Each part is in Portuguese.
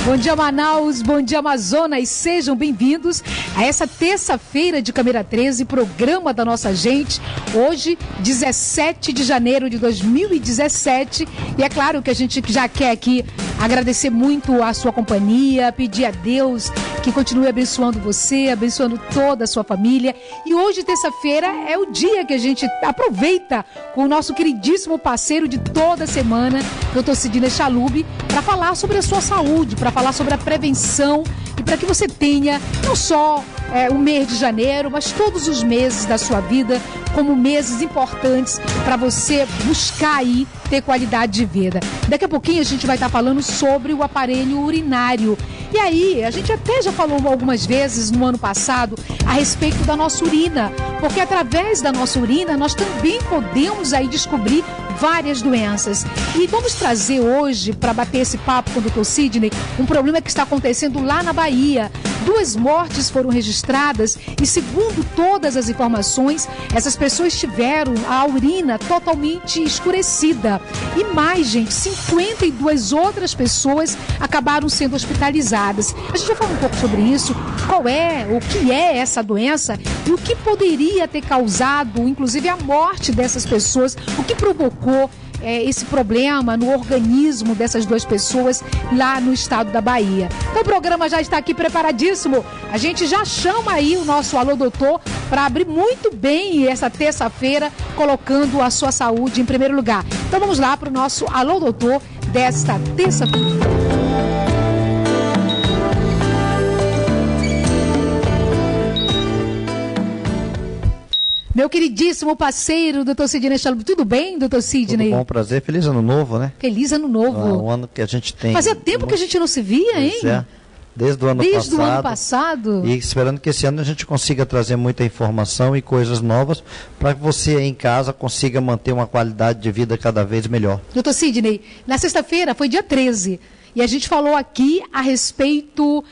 Bom dia, Manaus, bom dia, Amazonas, sejam bem-vindos a essa terça-feira de Câmera 13, programa da nossa gente, hoje, 17 de janeiro de 2017, e é claro que a gente já quer aqui agradecer muito a sua companhia, pedir a Deus que continue abençoando você, abençoando toda a sua família, e hoje, terça-feira, é o dia que a gente aproveita com o nosso queridíssimo parceiro de toda semana, Dr. Sidney Chalub, para falar sobre a sua saúde, para falar sobre a prevenção e para que você tenha não só o mês de janeiro, mas todos os meses da sua vida como meses importantes para você buscar aí ter qualidade de vida. Daqui a pouquinho a gente vai estar falando sobre o aparelho urinário. E aí, a gente até já falou algumas vezes no ano passado a respeito da nossa urina, porque através da nossa urina nós também podemos aí descobrir várias doenças. E vamos trazer hoje, para bater esse papo com o Dr. Sidney, um problema que está acontecendo lá na Bahia. 2 mortes foram registradas e, segundo todas as informações, essas pessoas tiveram a urina totalmente escurecida. E mais, gente, 52 outras pessoas acabaram sendo hospitalizadas. A gente vai falar um pouco sobre isso, o que é essa doença e o que poderia ter causado, inclusive, a morte dessas pessoas, o que provocou esse problema no organismo dessas 2 pessoas lá no estado da Bahia. Então o programa já está aqui preparadíssimo. A gente já chama aí o nosso Alô Doutor para abrir muito bem essa terça-feira, colocando a sua saúde em primeiro lugar. Então vamos lá para o nosso Alô Doutor desta terça-feira. Meu queridíssimo parceiro, Dr. Sidney Chalub. Tudo bem, Dr. Sidney? Tudo bom, prazer. Feliz ano novo, né? Feliz ano novo. Um ano que a gente tem... Fazia tempo que a gente não se via, hein? Desde o ano passado. E esperando que esse ano a gente consiga trazer muita informação e coisas novas para que você aí em casa consiga manter uma qualidade de vida cada vez melhor. Dr. Sidney, na sexta-feira foi dia 13 e a gente falou aqui a respeito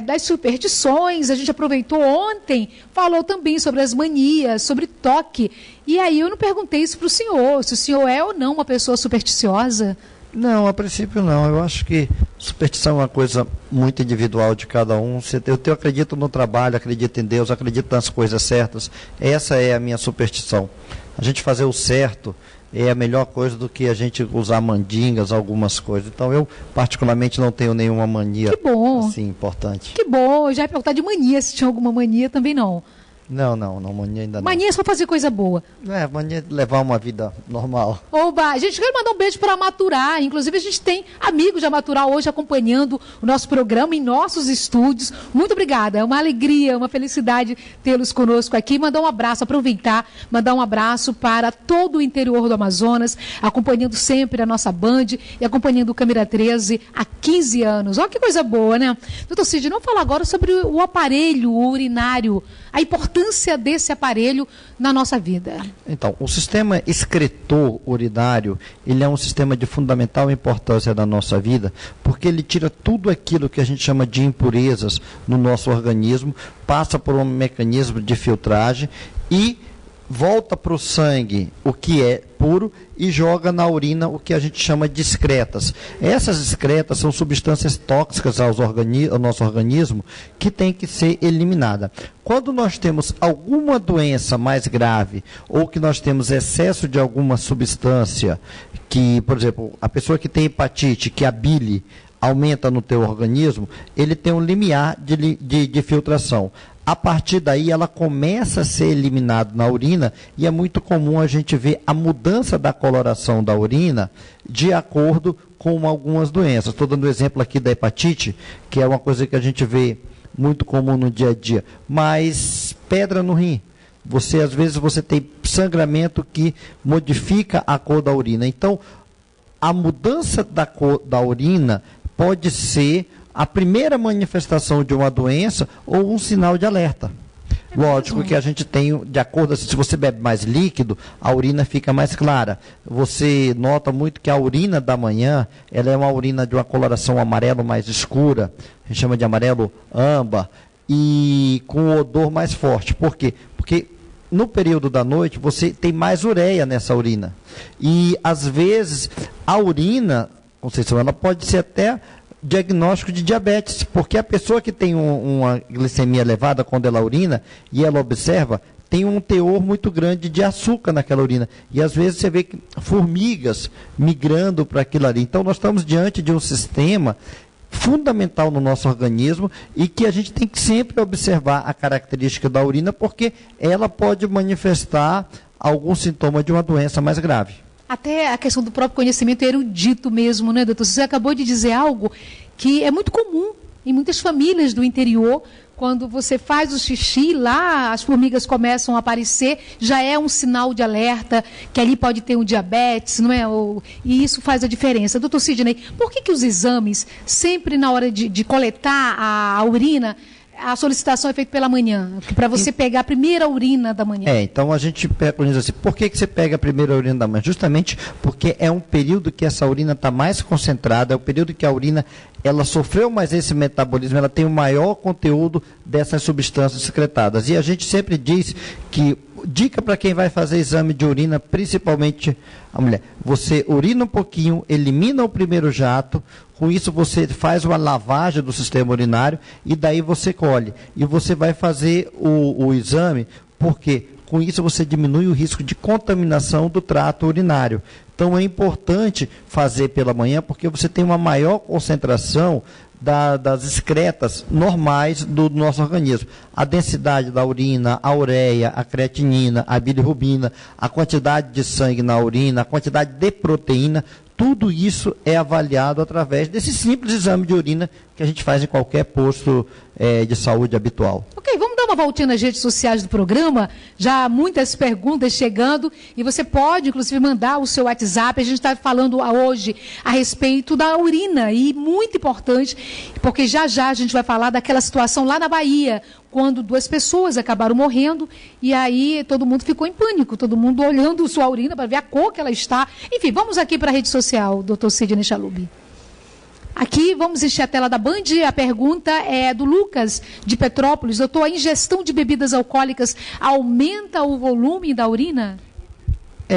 das superstições. A gente aproveitou ontem, falou também sobre as manias, sobre toque. E aí eu não perguntei isso para o senhor, se o senhor é ou não uma pessoa supersticiosa. Não, a princípio não. Eu acho que superstição é uma coisa muito individual de cada um. Eu acredito no trabalho, acredito em Deus, acredito nas coisas certas. Essa é a minha superstição. A gente fazer o certo é a melhor coisa do que a gente usar mandingas, algumas coisas. Então eu particularmente não tenho nenhuma mania assim importante. Que bom, eu já ia perguntar de mania, se tinha alguma mania também não. Não, mania ainda não. Mania é só fazer coisa boa. Mania é levar uma vida normal. Oba, gente, quero mandar um beijo para a Maturar. Inclusive, a gente tem amigos da Maturar hoje acompanhando o nosso programa em nossos estúdios. Muito obrigada, é uma alegria, uma felicidade tê-los conosco aqui. Mandar um abraço, aproveitar, mandar um abraço para todo o interior do Amazonas, acompanhando sempre a nossa Band e acompanhando o Câmera 13 há 15 anos. Olha que coisa boa, né? Doutor Cid, vamos falar agora sobre o aparelho urinário, a importância desse aparelho na nossa vida. Então, o sistema excretor urinário, ele é um sistema de fundamental importância na nossa vida, porque ele tira tudo aquilo que a gente chama de impurezas no nosso organismo, passa por um mecanismo de filtragem e volta para o sangue o que é puro e joga na urina o que a gente chama de excretas. Essas excretas são substâncias tóxicas ao nosso organismo que tem que ser eliminada. Quando nós temos alguma doença mais grave ou que nós temos excesso de alguma substância, que, por exemplo, a pessoa que tem hepatite, que a bile aumenta no teu organismo, ele tem um limiar de filtração. A partir daí, ela começa a ser eliminada na urina e é muito comum a gente ver a mudança da coloração da urina de acordo com algumas doenças. Estou dando o exemplo aqui da hepatite, que é uma coisa que a gente vê muito comum no dia a dia. Mas pedra no rim. Às vezes você tem sangramento que modifica a cor da urina. Então, a mudança da cor da urina pode ser a primeira manifestação de uma doença ou um sinal de alerta. Lógico que a gente tem, de acordo, se você bebe mais líquido, a urina fica mais clara. Você nota muito que a urina da manhã, ela é uma urina de uma coloração amarelo mais escura, a gente chama de amarelo âmbar, e com o odor mais forte. Por quê? Porque no período da noite você tem mais ureia nessa urina. E às vezes a urina, Conceição, ela pode ser até diagnóstico de diabetes, porque a pessoa que tem uma glicemia elevada quando ela urina e ela observa, tem um teor muito grande de açúcar naquela urina. E às vezes você vê formigas migrando para aquilo ali. Então nós estamos diante de um sistema fundamental no nosso organismo e que a gente tem que sempre observar a característica da urina, porque ela pode manifestar algum sintoma de uma doença mais grave. Até a questão do próprio conhecimento erudito mesmo, né, doutor? Você acabou de dizer algo que é muito comum em muitas famílias do interior. Quando você faz o xixi, lá as formigas começam a aparecer, já é um sinal de alerta, que ali pode ter um diabetes, não é? E isso faz a diferença. Doutor Sidney, por que os exames, sempre na hora de coletar a urina, a solicitação é feita pela manhã, para você pegar a primeira urina da manhã? Então a gente pergunta assim, por que você pega a primeira urina da manhã? Justamente porque é um período que essa urina está mais concentrada, é o período que a urina ela sofreu mais esse metabolismo, ela tem o maior conteúdo dessas substâncias secretadas. E a gente sempre diz que, dica para quem vai fazer exame de urina, principalmente a mulher, você urina um pouquinho, elimina o primeiro jato, com isso você faz uma lavagem do sistema urinário e daí você colhe. E você vai fazer o exame, porque com isso você diminui o risco de contaminação do trato urinário. Então é importante fazer pela manhã, porque você tem uma maior concentração das excretas normais do nosso organismo. A densidade da urina, a ureia, a creatinina, a bilirrubina, a quantidade de sangue na urina, a quantidade de proteína, tudo isso é avaliado através desse simples exame de urina que a gente faz em qualquer posto de saúde habitual. Ok, vamos dar uma voltinha nas redes sociais do programa, já há muitas perguntas chegando, e você pode, inclusive, mandar o seu WhatsApp. A gente está falando hoje a respeito da urina, e muito importante, porque já a gente vai falar daquela situação lá na Bahia, quando 2 pessoas acabaram morrendo, e aí todo mundo ficou em pânico, todo mundo olhando sua urina para ver a cor que ela está. Enfim, vamos aqui para a rede social, doutor Sidney Chalub. Aqui, vamos encher a tela da Band. A pergunta é do Lucas, de Petrópolis. Doutor, a ingestão de bebidas alcoólicas aumenta o volume da urina?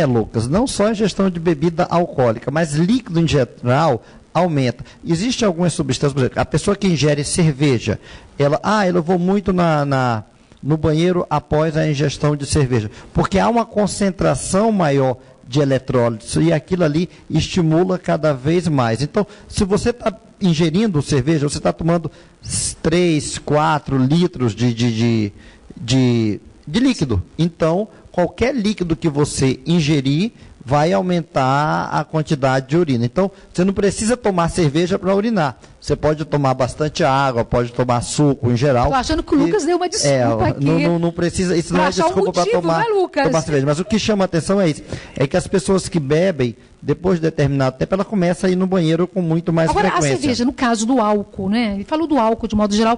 Lucas, não só a ingestão de bebida alcoólica, mas líquido em geral aumenta. Existem algumas substâncias, por exemplo, a pessoa que ingere cerveja, eu vou muito no banheiro após a ingestão de cerveja, porque há uma concentração maior de eletrólitos e aquilo ali estimula cada vez mais. Então, se você está ingerindo cerveja, você está tomando 3, 4 litros de líquido. Então, qualquer líquido que você ingerir vai aumentar a quantidade de urina. Então, você não precisa tomar cerveja para urinar. Você pode tomar bastante água, pode tomar suco em geral. Estou achando que o Lucas deu uma desculpa aqui. Não precisa, isso não é desculpa para tomar cerveja. Mas o que chama a atenção é isso, é que as pessoas que bebem, depois de determinado tempo, ela começa a ir no banheiro com muito mais frequência. Agora, a cerveja, no caso do álcool, né? Ele falou do álcool de modo geral,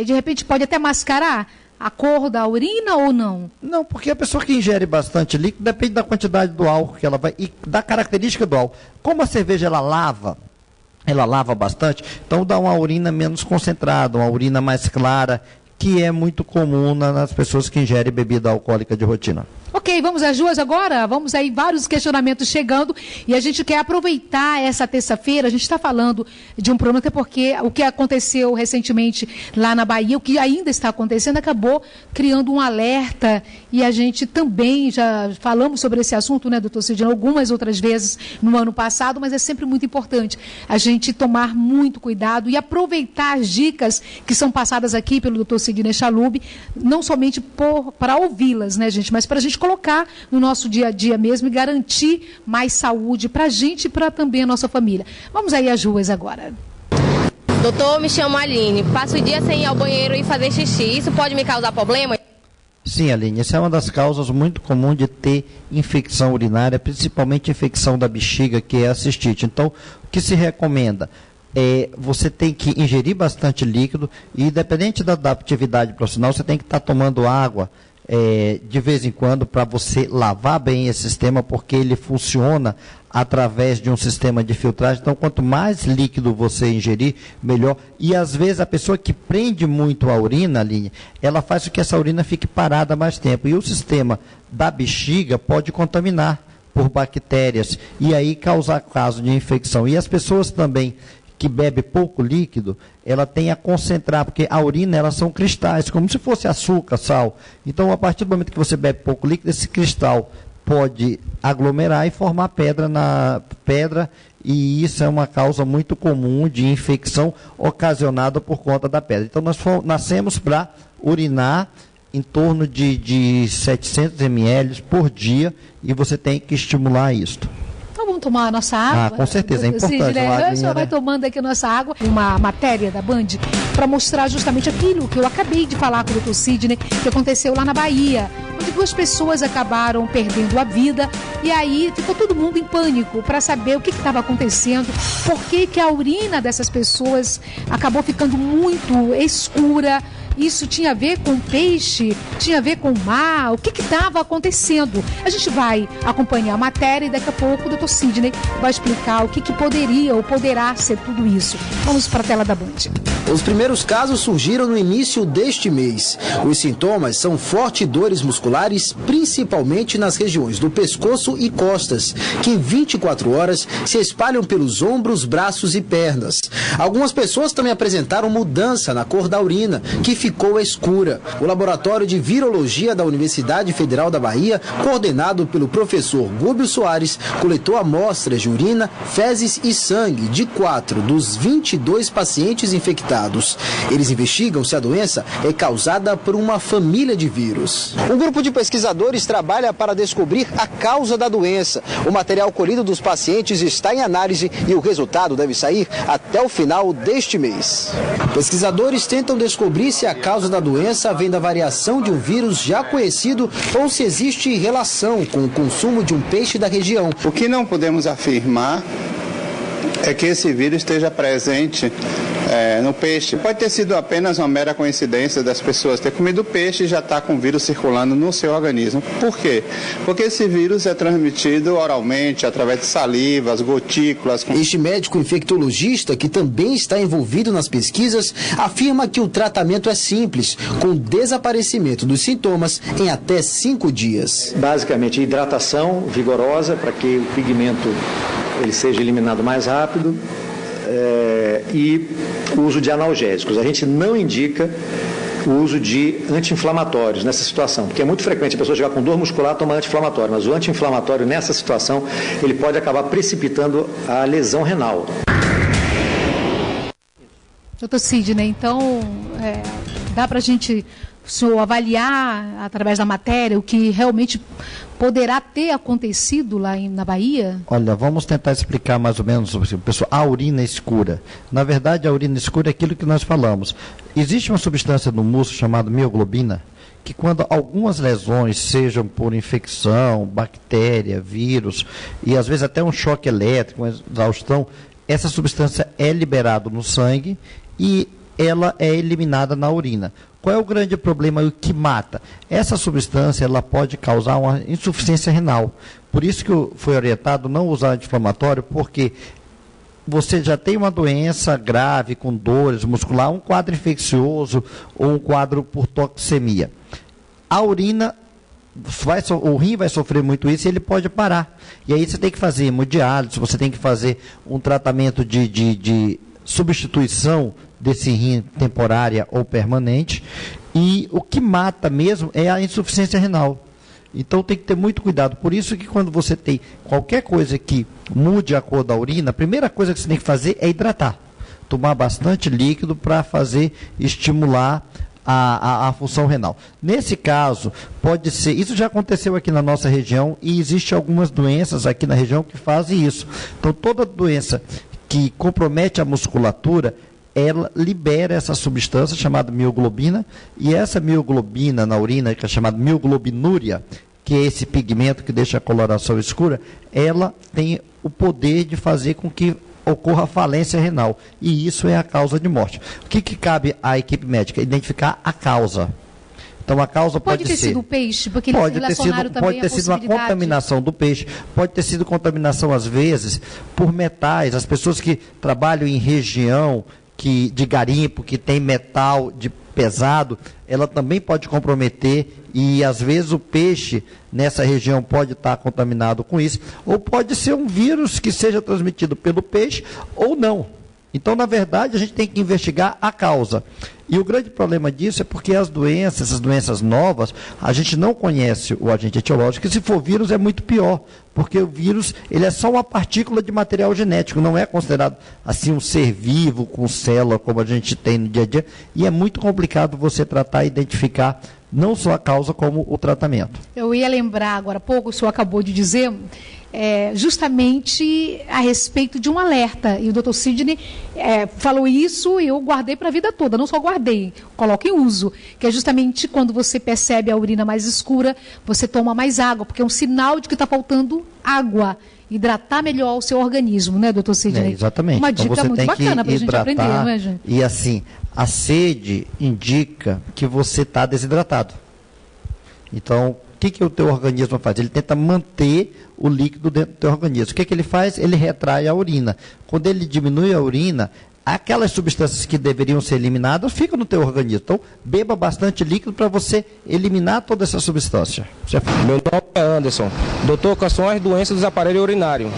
de repente pode até mascarar a cor da urina ou não? Não, porque a pessoa que ingere bastante líquido depende da quantidade do álcool que ela vai e da característica do álcool. Como a cerveja ela lava bastante, então dá uma urina menos concentrada, uma urina mais clara, que é muito comum nas pessoas que ingerem bebida alcoólica de rotina. Ok, vamos às 2 agora? Vamos aí, vários questionamentos chegando, e a gente quer aproveitar essa terça-feira. A gente está falando de um problema, até porque o que aconteceu recentemente lá na Bahia, o que ainda está acontecendo, acabou criando um alerta, e a gente também já falamos sobre esse assunto, né, doutor Sidney, algumas outras vezes no ano passado, mas é sempre muito importante a gente tomar muito cuidado e aproveitar as dicas que são passadas aqui pelo doutor Sidney Chalub, não somente para ouvi-las, né, gente, mas para a gente colocar no nosso dia a dia mesmo e garantir mais saúde para a gente e para também a nossa família. Vamos aí às ruas agora. Doutor, me chamo Aline. Passo o dia sem ir ao banheiro e fazer xixi. Isso pode me causar problema? Sim, Aline. Essa é uma das causas muito comuns de ter infecção urinária, principalmente infecção da bexiga, que é a cistite. Então, o que se recomenda? Você tem que ingerir bastante líquido e, independente da atividade profissional, você tem que estar tomando água de vez em quando para você lavar bem esse sistema, porque ele funciona através de um sistema de filtragem. Então, quanto mais líquido você ingerir, melhor. E, às vezes, a pessoa que prende muito a urina, Aline, ela faz com que essa urina fique parada mais tempo. E o sistema da bexiga pode contaminar por bactérias e aí causar caso de infecção. E as pessoas também que bebe pouco líquido, ela tem a concentrar, porque a urina, elas são cristais, como se fosse açúcar, sal. Então, a partir do momento que você bebe pouco líquido, esse cristal pode aglomerar e formar pedra, e isso é uma causa muito comum de infecção ocasionada por conta da pedra. Então, nós nascemos para urinar em torno de 700 ml por dia, e você tem que estimular isso. Então vamos tomar a nossa água? Com certeza, é importante. O senhor vai tomando aqui a nossa água. Uma matéria da Band para mostrar justamente aquilo que eu acabei de falar com o Dr. Sidney, que aconteceu lá na Bahia, onde 2 pessoas acabaram perdendo a vida, e aí ficou todo mundo em pânico para saber o que estava acontecendo, por que a urina dessas pessoas acabou ficando muito escura. Isso tinha a ver com peixe, tinha a ver com mar, o que estava acontecendo? A gente vai acompanhar a matéria e daqui a pouco o Dr. Sidney vai explicar o que poderia ou poderá ser tudo isso. Vamos para a tela da Band. Os primeiros casos surgiram no início deste mês. Os sintomas são fortes dores musculares, principalmente nas regiões do pescoço e costas, que em 24 horas se espalham pelos ombros, braços e pernas. Algumas pessoas também apresentaram mudança na cor da urina, que ficou escura. O Laboratório de Virologia da Universidade Federal da Bahia, coordenado pelo professor Gúbio Soares, coletou amostras de urina, fezes e sangue de 4 dos 22 pacientes infectados. Eles investigam se a doença é causada por uma família de vírus. Um grupo de pesquisadores trabalha para descobrir a causa da doença. O material colhido dos pacientes está em análise e o resultado deve sair até o final deste mês. Pesquisadores tentam descobrir se a causa da doença vem da variação de um vírus já conhecido ou se existe relação com o consumo de um peixe da região. O que não podemos afirmar é que esse vírus esteja presente no peixe. Pode ter sido apenas uma mera coincidência das pessoas ter comido peixe e já estar com o vírus circulando no seu organismo. Por quê? Porque esse vírus é transmitido oralmente, através de salivas, gotículas. Este médico infectologista, que também está envolvido nas pesquisas, afirma que o tratamento é simples, com desaparecimento dos sintomas em até 5 dias. Basicamente, hidratação vigorosa para que o pigmento ele seja eliminado mais rápido, e o uso de analgésicos. A gente não indica o uso de anti-inflamatórios nessa situação, porque é muito frequente a pessoa chegar com dor muscular tomar anti-inflamatório, mas o anti-inflamatório nessa situação ele pode acabar precipitando a lesão renal. Dr. Sidney, então dá para a gente, o senhor, avaliar através da matéria o que realmente poderá ter acontecido lá na Bahia? Olha, vamos tentar explicar mais ou menos, pessoal, a urina escura. Na verdade, a urina escura é aquilo que nós falamos. Existe uma substância no músculo chamada mioglobina, que quando algumas lesões, sejam por infecção, bactéria, vírus, e às vezes até um choque elétrico, uma exaustão, essa substância é liberada no sangue e ela é eliminada na urina. Qual é o grande problema e o que mata? Essa substância ela pode causar uma insuficiência renal. Por isso que foi orientado não usar anti-inflamatório, porque você já tem uma doença grave, com dores muscular, um quadro infeccioso ou um quadro por toxemia. A urina, o rim vai sofrer muito isso e ele pode parar. E aí você tem que fazer hemodiálise, você tem que fazer um tratamento de substituição desse rim temporária ou permanente, e o que mata mesmo é a insuficiência renal. Então tem que ter muito cuidado. Por isso que quando você tem qualquer coisa que mude a cor da urina, a primeira coisa que você tem que fazer é hidratar. Tomar bastante líquido para estimular a função renal. Nesse caso, pode ser, isso já aconteceu aqui na nossa região e existem algumas doenças aqui na região que fazem isso. Então toda doença que compromete a musculatura, ela libera essa substância chamada mioglobina, e essa mioglobina na urina, que é chamada mioglobinúria, que é esse pigmento que deixa a coloração escura, ela tem o poder de fazer com que ocorra falência renal, e isso é a causa de morte. O que cabe à equipe médica? Identificar a causa. Então a causa pode ter sido o peixe, porque eles relacionaram também pode ter sido uma contaminação do peixe, pode ter sido contaminação às vezes por metais. As pessoas que trabalham em região de garimpo, que tem metal pesado, ela também pode comprometer, e às vezes o peixe nessa região pode estar contaminado com isso, ou pode ser um vírus que seja transmitido pelo peixe ou não. Então, na verdade, a gente tem que investigar a causa. E o grande problema disso é porque as doenças, essas doenças novas, a gente não conhece o agente etiológico, e se for vírus é muito pior, porque o vírus ele é só uma partícula de material genético, não é considerado assim um ser vivo com célula como a gente tem no dia a dia, e é muito complicado você tratar e identificar não só a causa como o tratamento. Eu ia lembrar agora há pouco, o senhor acabou de dizer, justamente a respeito de um alerta. E o Dr. Sidney falou isso e eu guardei para a vida toda. Não só guardei, coloco em uso. Que é justamente quando você percebe a urina mais escura, você toma mais água, porque é um sinal de que está faltando água. Hidratar melhor o seu organismo, né, Dr. Sidney? Exatamente. Uma dica então, muito bacana para a gente aprender, não é, gente? E assim, a sede indica que você está desidratado. Então, o que o teu organismo faz? Ele tenta manter o líquido dentro do teu organismo. O que ele faz? Ele retrai a urina. Quando ele diminui a urina, aquelas substâncias que deveriam ser eliminadas ficam no teu organismo. Então, beba bastante líquido para você eliminar toda essa substância. Meu nome é Anderson. Doutor, quais são as doenças dos aparelhos urinários?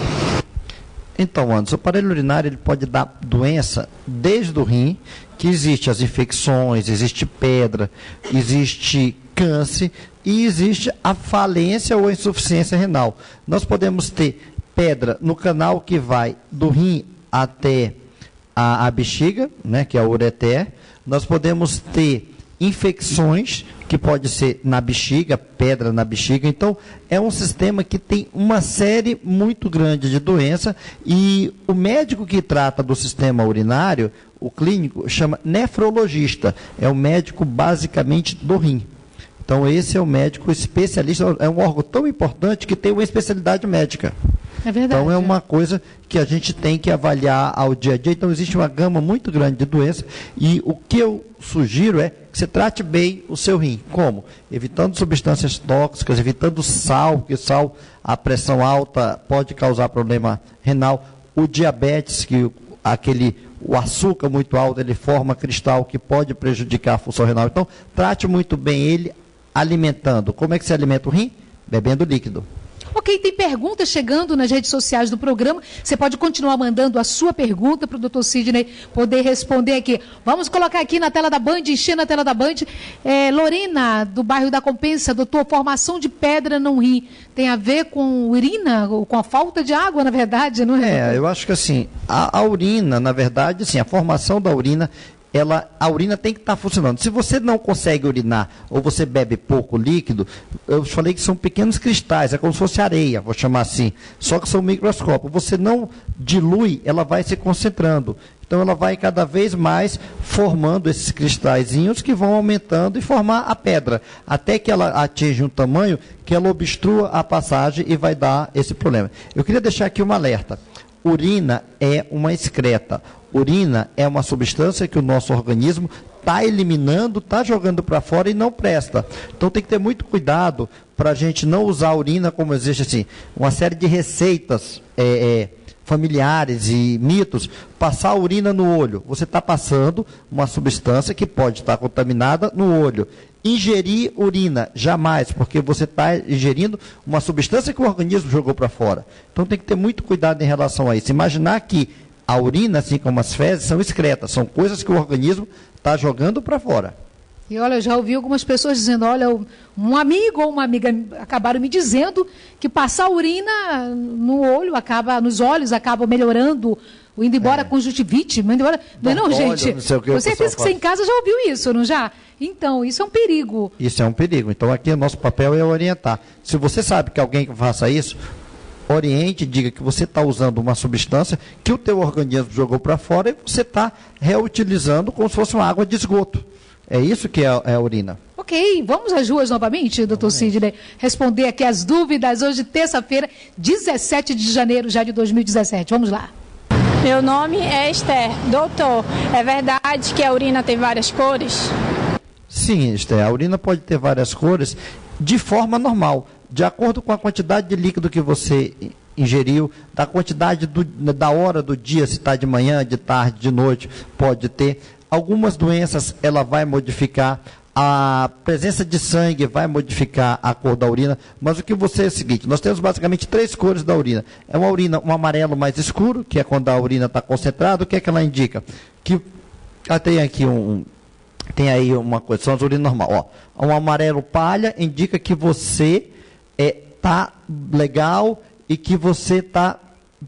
Então, Anderson, o aparelho urinário ele pode dar doença desde o rim, que existe as infecções, existe pedra, existe câncer e existe a falência ou a insuficiência renal. Nós podemos ter pedra no canal que vai do rim até a bexiga, né, que é o ureter. Nós podemos ter infecções, que pode ser na bexiga, pedra na bexiga. Então, é um sistema que tem uma série muito grande de doença e o médico que trata do sistema urinário, o clínico, chama nefrologista. É o médico basicamente do rim. Então, esse é o médico especialista, é um órgão tão importante que tem uma especialidade médica. É verdade. Então, é uma coisa que a gente tem que avaliar ao dia a dia. Então, existe uma gama muito grande de doenças e o que eu sugiro é que você trate bem o seu rim. Como? Evitando substâncias tóxicas, evitando sal, porque sal, a pressão alta pode causar problema renal. O diabetes, que o açúcar muito alto, ele forma cristal que pode prejudicar a função renal. Então, trate muito bem ele alimentando. Como é que se alimenta o rim? Bebendo líquido. Ok, tem perguntas chegando nas redes sociais do programa. Você pode continuar mandando a sua pergunta para o Dr. Sidney poder responder aqui. Vamos colocar aqui na tela da Band, encher na tela da Band. Lorena, do bairro da Compensa, doutor, formação de pedra no rim tem a ver com urina, ou com a falta de água, na verdade, não é? Eu acho que assim, a urina, na verdade, assim, a formação da urina, a urina tem que estar funcionando. Se você não consegue urinar ou você bebe pouco líquido, eu falei que são pequenos cristais, é como se fosse areia, vou chamar assim, só que são microscópicos. Você não dilui, ela vai se concentrando. Então ela vai cada vez mais formando esses cristalzinhos que vão aumentando e formar a pedra, até que ela atinja um tamanho que ela obstrua a passagem e vai dar esse problema. Eu queria deixar aqui um alerta. Urina é uma excreta. Urina é uma substância que o nosso organismo está eliminando, está jogando para fora e não presta. Então tem que ter muito cuidado para a gente não usar a urina, como existe assim, uma série de receitas familiares e mitos. Passar a urina no olho. Você está passando uma substância que pode estar contaminada no olho. Ingerir urina, jamais, porque você está ingerindo uma substância que o organismo jogou para fora. Então tem que ter muito cuidado em relação a isso. Imaginar que a urina, assim como as fezes, são excretas, são coisas que o organismo está jogando para fora. E olha, eu já ouvi algumas pessoas dizendo, olha, um amigo ou uma amiga acabaram me dizendo que passar urina no olho, nos olhos, acaba melhorando, indo embora a conjuntivite, indo embora... Não, gente, com certeza que você em casa já ouviu isso, não já? Então, isso é um perigo. Isso é um perigo. Então, aqui o nosso papel é orientar. Se você sabe que alguém que faça isso, oriente, diga que você está usando uma substância que o teu organismo jogou para fora e você está reutilizando como se fosse uma água de esgoto. É isso que é a urina. Ok, vamos às ruas novamente, doutor Sidney, responder aqui as dúvidas. Hoje, terça-feira, 17 de janeiro já de 2017. Vamos lá. Meu nome é Esther. Doutor, é verdade que a urina tem várias cores? Sim, Esther, a urina pode ter várias cores de forma normal, de acordo com a quantidade de líquido que você ingeriu, da quantidade da hora do dia, se está de manhã, de tarde, de noite, pode ter. Algumas doenças ela vai modificar, A presença de sangue vai modificar a cor da urina, mas o que você é o seguinte, nós temos basicamente 3 cores da urina. É uma urina, um amarelo mais escuro, que é quando a urina está concentrada. O que é que ela indica? Que tem aqui tem aí uma coisa, são as urinas normais. Um amarelo palha indica que você está legal e que você está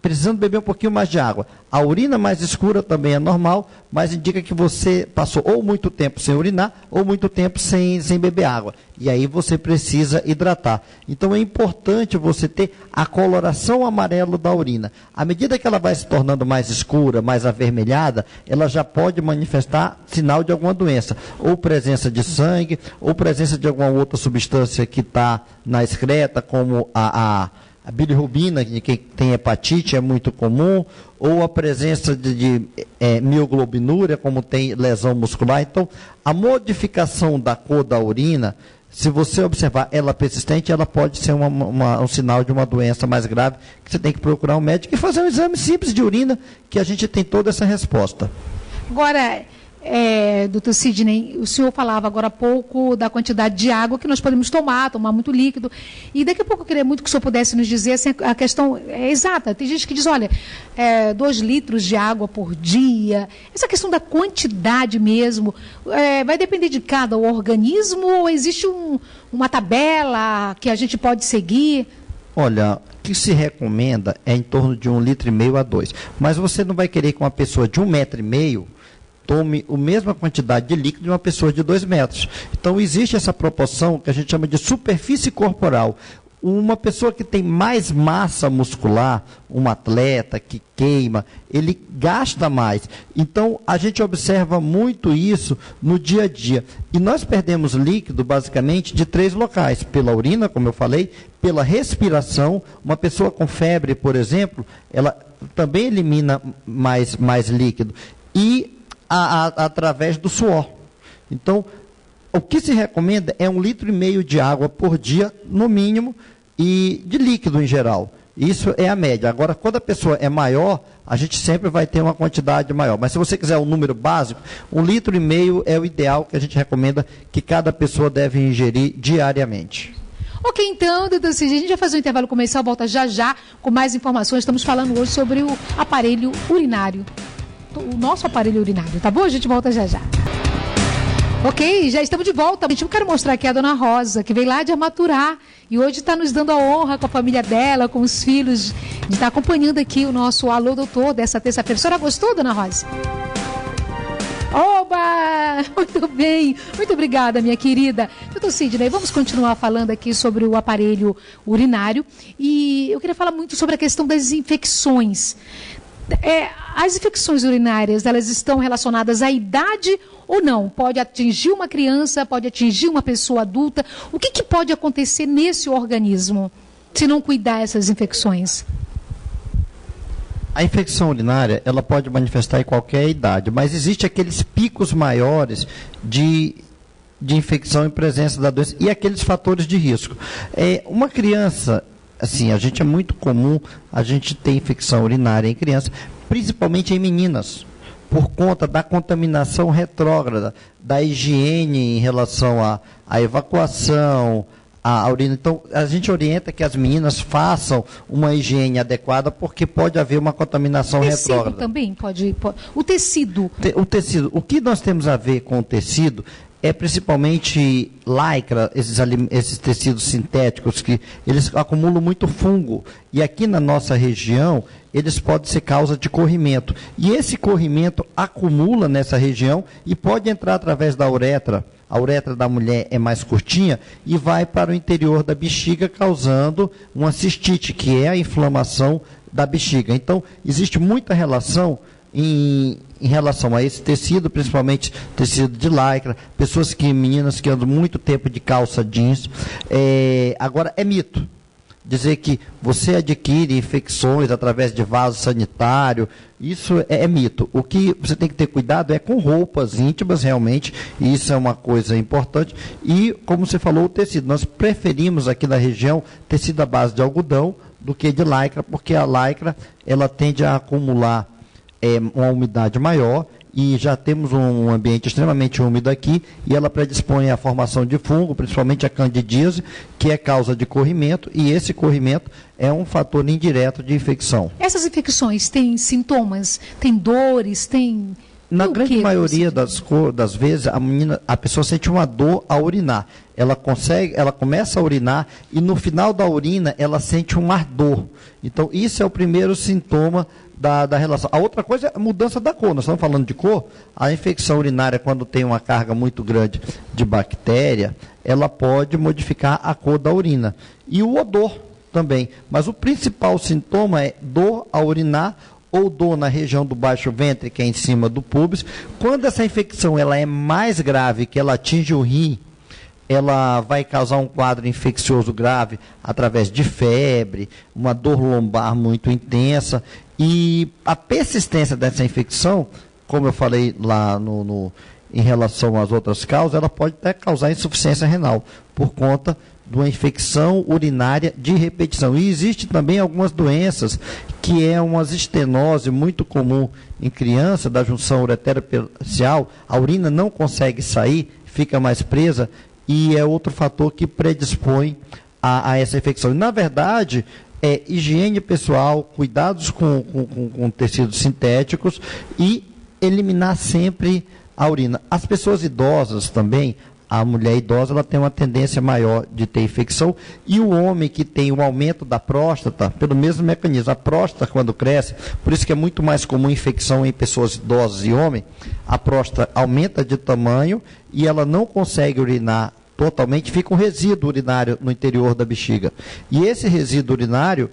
precisando beber um pouquinho mais de água. A urina mais escura também é normal, mas indica que você passou ou muito tempo sem urinar, ou muito tempo sem beber água. E aí você precisa hidratar. Então é importante você ter a coloração amarela da urina. À medida que ela vai se tornando mais escura, mais avermelhada, ela já pode manifestar sinal de alguma doença. Ou presença de sangue, ou presença de alguma outra substância que está na excreta, como a bilirrubina, de quem tem hepatite, é muito comum, ou a presença de mioglobinúria, como tem lesão muscular. Então, a modificação da cor da urina, se você observar ela persistente, ela pode ser um sinal de uma doença mais grave, que você tem que procurar um médico e fazer um exame simples de urina, que a gente tem toda essa resposta. Agora, doutor Sidney, o senhor falava agora há pouco da quantidade de água que nós podemos tomar muito líquido, e daqui a pouco eu queria muito que o senhor pudesse nos dizer assim, a questão exata. Tem gente que diz, olha, 2 litros de água por dia. Essa questão da quantidade mesmo, vai depender de cada organismo, ou existe uma tabela que a gente pode seguir? Olha, o que se recomenda é em torno de 1,5 litro a 2. Mas você não vai querer que uma pessoa de 1,5 metro tome a mesma quantidade de líquido de uma pessoa de 2 metros. Então, existe essa proporção que a gente chama de superfície corporal. Uma pessoa que tem mais massa muscular, um atleta que queima, ele gasta mais. Então, a gente observa muito isso no dia a dia. E nós perdemos líquido, basicamente, de 3 locais. Pela urina, como eu falei, pela respiração. Uma pessoa com febre, por exemplo, ela também elimina mais líquido. E através do suor. Então, o que se recomenda é 1,5 litro de água por dia, no mínimo, e de líquido em geral. Isso é a média. Agora, quando a pessoa é maior, a gente sempre vai ter uma quantidade maior. Mas se você quiser um número básico, 1,5 litro é o ideal que a gente recomenda que cada pessoa deve ingerir diariamente. Ok, então, doutor Sidney, a gente vai fazer um intervalo comercial, volta já com mais informações. Estamos falando hoje sobre o aparelho urinário. O nosso aparelho urinário, tá bom? A gente volta já. Ok, já estamos de volta. Eu quero mostrar aqui a dona Rosa, que veio lá de Amaturá e hoje está nos dando a honra com a família dela, com os filhos, de estar acompanhando aqui o nosso Alô Doutor dessa terça-feira. A senhora gostou, dona Rosa? Oba! Muito bem, muito obrigada, minha querida. Doutor Sidney, vamos continuar falando aqui sobre o aparelho urinário e eu queria falar muito sobre a questão das infecções. As infecções urinárias, elas estão relacionadas à idade ou não? Pode atingir uma criança, pode atingir uma pessoa adulta. O que pode acontecer nesse organismo se não cuidar dessas infecções? A infecção urinária, ela pode manifestar em qualquer idade, mas existe aqueles picos maiores de infecção em presença da doença e aqueles fatores de risco. Uma criança, assim, a gente é muito comum a gente ter infecção urinária em criança, principalmente em meninas, por conta da contaminação retrógrada, da higiene em relação à evacuação, à urina. Então, a gente orienta que as meninas façam uma higiene adequada, porque pode haver uma contaminação retrógrada. Também pode. O tecido. O tecido. O que nós temos a ver com o tecido é principalmente lycra, esses tecidos sintéticos, que eles acumulam muito fungo. E aqui na nossa região, eles podem ser causa de corrimento. E esse corrimento acumula nessa região e pode entrar através da uretra. A uretra da mulher é mais curtinha e vai para o interior da bexiga, causando uma cistite, que é a inflamação da bexiga. Então, existe muita relação em relação a esse tecido, principalmente tecido de lycra, meninas que andam muito tempo de calça jeans. Agora, é mito dizer que você adquire infecções através de vaso sanitário. Isso é mito. O que você tem que ter cuidado é com roupas íntimas, realmente, e isso é uma coisa importante. E, como você falou, o tecido. Nós preferimos aqui na região tecido à base de algodão do que de lycra, porque a lycra ela tende a acumular uma umidade maior e já temos um ambiente extremamente úmido aqui, e ela predispõe à formação de fungo, principalmente a candidíase, que é causa de corrimento, e esse corrimento é um fator indireto de infecção. Essas infecções têm sintomas, têm dores, têm... Na grande maioria das vezes, a pessoa sente uma dor ao urinar. Ela começa a urinar e no final da urina ela sente um ardor. Então, isso é o primeiro sintoma da relação. A outra coisa é a mudança da cor. Nós estamos falando de cor. A infecção urinária, quando tem uma carga muito grande de bactéria, ela pode modificar a cor da urina. E o odor também. Mas o principal sintoma é dor ao urinar, ou dor na região do baixo ventre, que é em cima do púbis. Quando essa infecção ela é mais grave, que ela atinge o rim, ela vai causar um quadro infeccioso grave através de febre, uma dor lombar muito intensa, e a persistência dessa infecção, como eu falei lá em relação às outras causas, ela pode até causar insuficiência renal, por conta de uma infecção urinária de repetição. E existe também algumas doenças, que é uma estenose muito comum em criança, da junção ureteropericial, a urina não consegue sair, fica mais presa, e é outro fator que predispõe a essa infecção. E, na verdade, é higiene pessoal, cuidados com tecidos sintéticos e eliminar sempre a urina. As pessoas idosas também, a mulher idosa, ela tem uma tendência maior de ter infecção, e o homem que tem um aumento da próstata, pelo mesmo mecanismo, a próstata quando cresce, por isso que é muito mais comum infecção em pessoas idosas e homens, a próstata aumenta de tamanho e ela não consegue urinar totalmente, fica um resíduo urinário no interior da bexiga. E esse resíduo urinário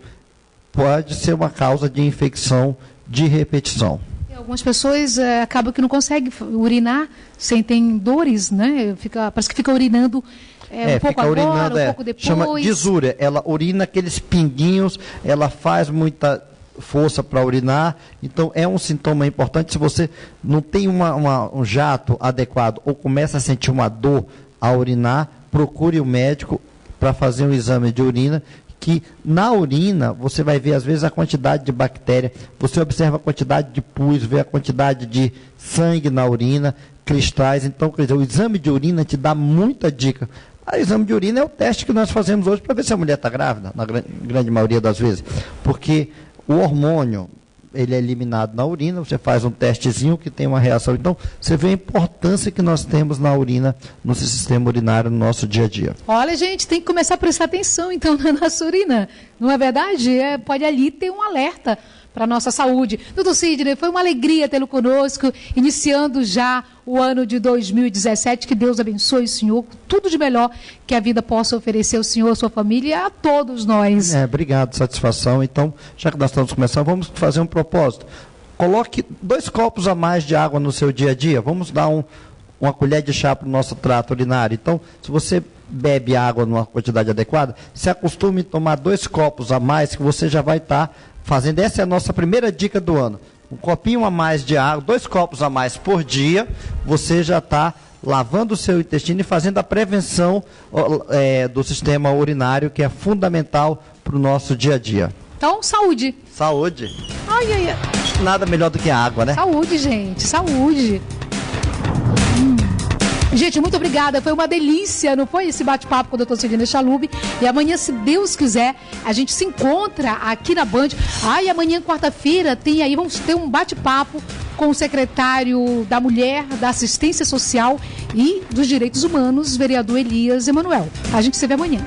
pode ser uma causa de infecção de repetição. Algumas pessoas acabam que não conseguem urinar sem ter dores, né? Parece que fica urinando um pouco agora, um pouco depois. Chama disúria. Ela urina aqueles pinguinhos, ela faz muita força para urinar. Então, é um sintoma importante. Se você não tem um jato adequado ou começa a sentir uma dor ao urinar, procure o médico para fazer um exame de urina, que na urina você vai ver às vezes a quantidade de bactéria, você observa a quantidade de pus, vê a quantidade de sangue na urina, cristais. Então, quer dizer, o exame de urina te dá muita dica. O exame de urina é o teste que nós fazemos hoje para ver se a mulher está grávida, na grande maioria das vezes, porque o hormônio, ele é eliminado na urina, você faz um testezinho que tem uma reação. Então, você vê a importância que nós temos na urina, no sistema urinário, no nosso dia a dia. Olha, gente, tem que começar a prestar atenção, então, na nossa urina. Não é verdade? Pode ali ter um alerta para a nossa saúde. Doutor Sidney, foi uma alegria tê-lo conosco, iniciando já o ano de 2017. Que Deus abençoe o senhor, tudo de melhor que a vida possa oferecer ao senhor, à sua família e a todos nós. Obrigado, satisfação. Então, já que nós estamos começando, vamos fazer um propósito. Coloque 2 copos a mais de água no seu dia a dia. Vamos dar uma colher de chá para o nosso trato urinário. Então, se você bebe água numa quantidade adequada, se acostume a tomar 2 copos a mais, que você já vai estar fazendo. Essa é a nossa primeira dica do ano. Um copinho a mais de água, 2 copos a mais por dia, você já está lavando o seu intestino e fazendo a prevenção do sistema urinário, que é fundamental para o nosso dia a dia. Então, saúde. Saúde. Ai, ai, ai. Nada melhor do que a água, né? Saúde, gente, saúde. Gente, muito obrigada. Foi uma delícia, não foi, esse bate-papo com o Dr. Sidney Chalub. E amanhã, se Deus quiser, a gente se encontra aqui na Band. E amanhã, quarta-feira, vamos ter um bate-papo com o secretário da Mulher, da Assistência Social e dos Direitos Humanos, vereador Elias Emanuel. A gente se vê amanhã.